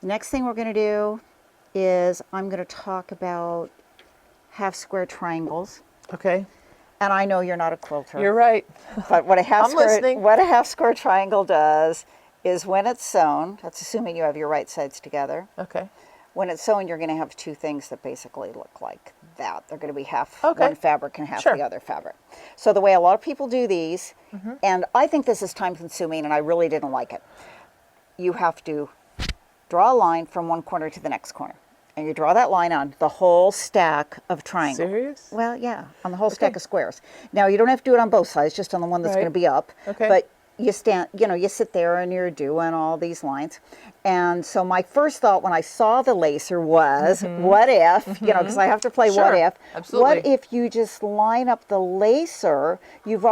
Next thing we're going to do is I'm going to talk about half square triangles. Okay. And I know you're not a quilter. You're right. But what a I'm listening. what a half square triangle does is when it's sewn, that's assuming you have your right sides together. Okay. When it's sewn, you're going to have two things that basically look like that. They're going to be half Okay. one fabric and half Sure. the other fabric. So the way a lot of people do these, and I think this is time consuming and I really didn't like it. You have to draw a line from one corner to the next corner. And you draw that line on the whole stack of triangles. Serious? Well, yeah, on the whole stack of squares. Now, you don't have to do it on both sides, just on the one that's Right. going to be up. Okay. But you you sit there and you're doing all these lines. And so my first thought when I saw the lacer was, what if, because I have to play Sure. what if. Absolutely. What if you just line up the lacer? I've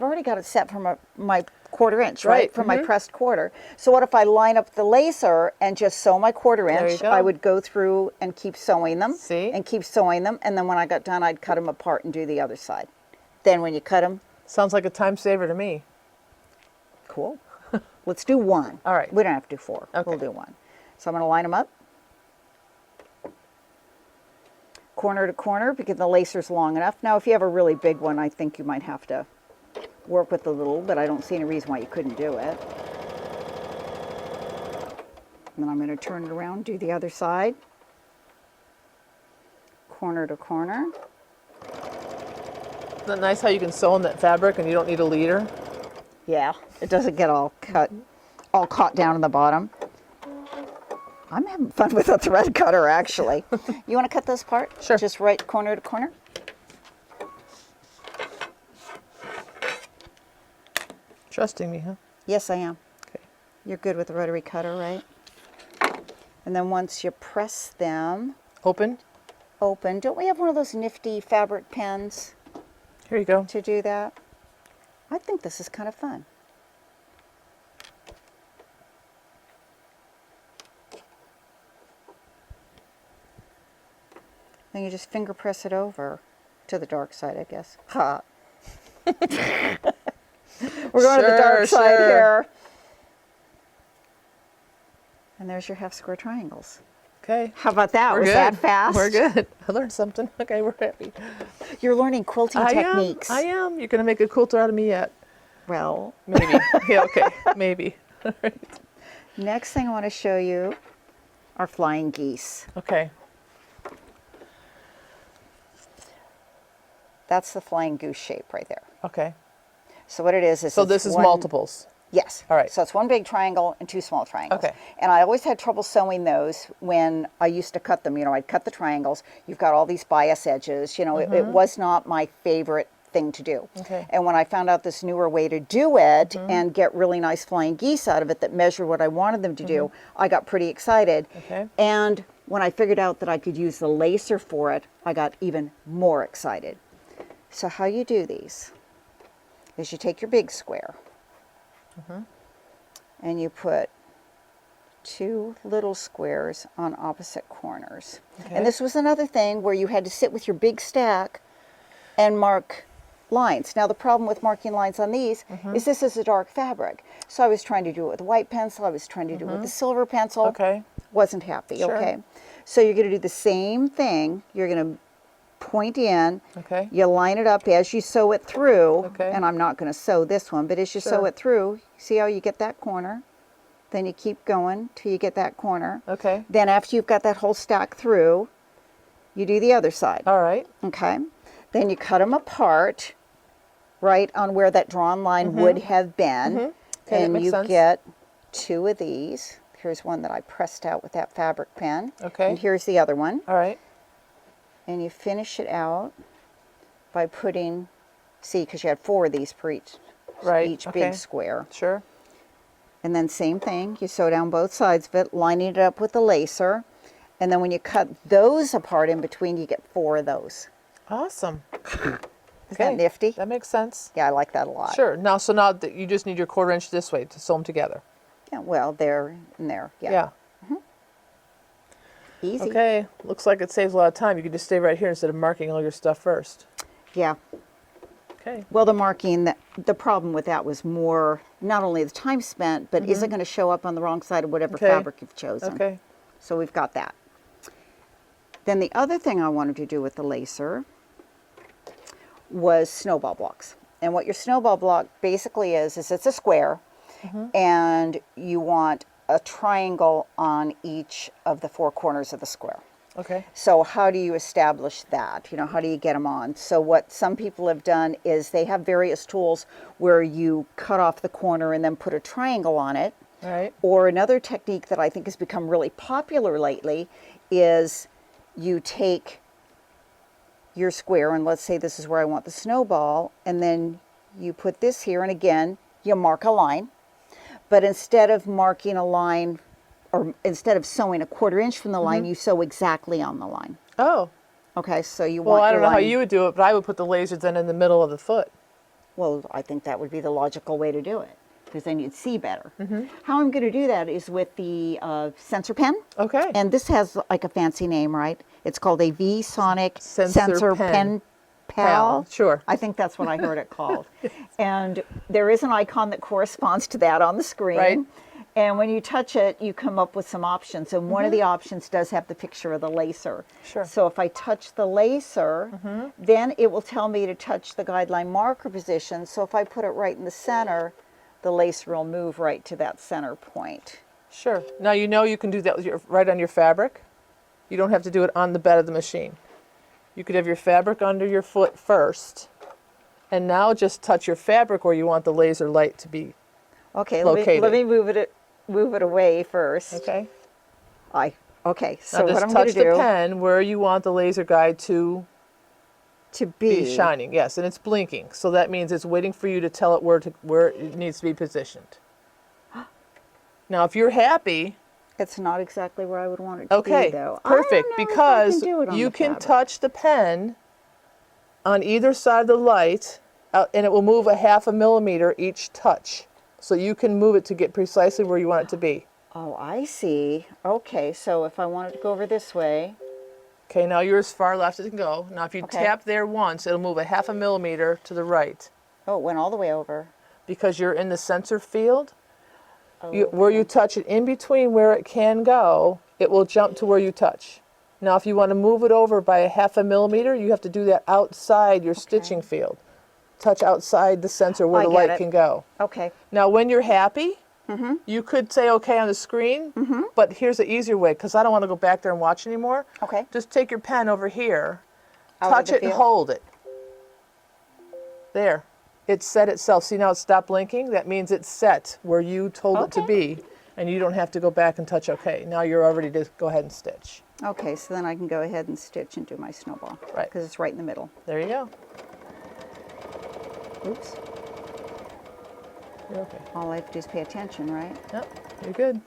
already got it set for my 1/4 inch, right? From my pressed quarter. So what if I line up the lacer and just sew my 1/4 There you inch? go. I would go through and keep sewing them. See? And keep sewing them. And then when I got done, I'd cut them apart and do the other side. Then when you cut them, Sounds like a time saver to me. cool. Let's do one. All right. We don't have to do 4. Okay. We'll do one. So I'm going to line them up. Corner to corner because the lacer's long enough. Now, if you have a really big one, I think you might have to work with a little, but I don't see any reason why you couldn't do it. And then I'm going to turn it around, do the other side. Corner to corner. Isn't that nice how you can sew in that fabric and you don't need a leader? Yeah, it doesn't get all caught down in the bottom. I'm having fun with a thread cutter, actually. You want to cut this part? Sure. Just right corner to corner? Trusting me, huh? Yes, I am. Okay. You're good with the rotary cutter, right? And then once you press them Open. open, don't we have one of those nifty fabric pens Here you go. to do that? I think this is kind of fun. Then you just finger press it over to the dark side, I guess. Ha. We're going to the dark side Sure. here. And there's your half square triangles. Okay. How about that? We're Was good. that fast? We're good. I learned something. Okay, we're happy. You're learning quilting techniques. I am. You're going to make a quilter out of me yet. Well, Maybe. Yeah, okay. Maybe. All right. next thing I want to show you are flying geese. Okay. That's the flying goose shape right there. Okay. So what it is So it's this is one- multiples. Yes. All right. So it's one big triangle and two small triangles. Okay. And I always had trouble sewing those when I used to cut them. I'd cut the triangles. You've got all these bias edges. It was not my favorite thing to do. Okay. And when I found out this newer way to do it and get really nice flying geese out of it that measure what I wanted them to do, I got pretty excited. Okay. And when I figured out that I could use the lacer for it, I got even more excited. So how you do these is you take your big square and you put 2 little squares on opposite corners. Okay. And this was another thing where you had to sit with your big stack and mark lines. Now the problem with marking lines on these is this is a dark fabric. So I was trying to do it with a white pencil, I was trying to do it with a silver pencil. Okay. Wasn't happy, Sure. okay? So you're going to do the same thing. You're going to point in. Okay. You line it up as you sew it through. Okay. And I'm not going to sew this one, but as you sew Sure. it through, see how you get that corner? Then you keep going till you get that corner. Okay. Then after you've got that whole stack through, you do the other side. All right. Okay. Then you cut them apart right on where that drawn line would have been. Okay, that and makes you sense. get 2 of these. Here's one that I pressed out with that fabric pen. Okay. And here's the other one. All right. And you finish it out by putting, see, because you had 4 of these per each, Right, each okay. big square. Sure. And then same thing, you sew down both sides of it, lining it up with the lacer. And then when you cut those apart in between, you get 4 of those. Awesome. Is that nifty? That makes sense. Yeah, I like that a lot. Sure. Now you just need your 1/4 inch this way to sew them together. Yeah, well, there and there. Yeah. Yeah. Easy. Okay. Looks like it saves a lot of time. You can just stay right here instead of marking all your stuff first. Yeah. Okay. Well, the marking, the problem with that was more, not only the time spent, but is it going to show up on the wrong side of whatever Okay. fabric you've chosen? Okay. So we've got that. Then the other thing I wanted to do with the laser was snowball blocks. And what your snowball block basically is it's a square, and you want a triangle on each of the 4 corners of the square. Okay. So how do you establish that? You know, how do you get them on? So what some people have done is they have various tools where you cut off the corner and then put a triangle on it. Right. Or another technique that I think has become really popular lately is you take your square, and let's say this is where I want the snowball, and then you put this here, and again, you mark a line. But instead of marking a line, or instead of sewing a 1/4 inch from the line, you sew exactly on the line. Oh. Okay, so you Well, want I your don't know how line. you would do it, but I would put the laser then in the middle of the foot. Well, I think that would be the logical way to do it, because then you'd see better. How I'm going to do that is with the sensor pen. Okay. And this has like a fancy name, right? It's called a VSonic Sensor Pen Pal. Pal, sure. I think that's what I heard it called. And there is an icon that corresponds to that on the screen. Right. And when you touch it, you come up with some options. And one of the options does have the picture of the laser. Sure. So if I touch the laser, then it will tell me to touch the guideline marker position. So if I put it right in the center, the laser will move right to that center point. Sure. Now you know you can do that with right on your fabric. You don't have to do it on the bed of the machine. You could have your fabric under your foot first, and now just touch your fabric where you want the laser light to be. Okay, Located. let me move it away first. Okay. Okay, so Now what just I'm going touch to the do pen where you want the laser guide to to be be shining. Yes, and it's blinking, so that means it's waiting for you to tell it where it needs to be positioned. Now, if you're happy. It's not exactly where I would want it to Okay, be, though. perfect, I don't know if I because can do it on you the can fabric. touch the pen on either side of the light, and it will move a 1/2 millimeter each touch. So you can move it to get precisely where you want it to be. Oh, I see. Okay, so if I want it to go over this way, Okay, now you're as far left as it can go. Now if you Okay. tap there once, it'll move a 1/2 millimeter to the right. oh, it went all the way over. Because you're in the sensor field, Oh, where you touch it in between where it can go, it will jump to where you touch. Now if you want to move it over by a 1/2 millimeter, you have to do that outside your stitching field. Touch outside the sensor where I the get light it. can go. Okay, Now when you're happy, you could say okay on the screen, but here's the easier way, because I don't want to go back there and watch anymore. okay. Just take your pen over here, Out of touch the it and field? hold it. There. It set itself. See now it stopped blinking? That means it's set where you told it to Okay. be, and you don't have to go back and touch okay. Now you're all ready to go ahead and stitch. Okay, so then I can go ahead and stitch and do my snowball. Right. Because it's right in the middle. There you go. Oops. You're okay. All I have to do is pay attention, right? Yep, you're good.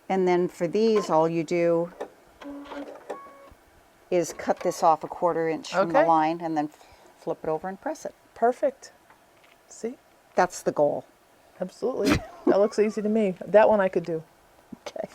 And then for these, all you do is cut this off a 1/4 inch from the Okay. line and then flip it over and press it. Perfect. See? That's the goal. Absolutely. That looks easy to me. That one I could do. Okay.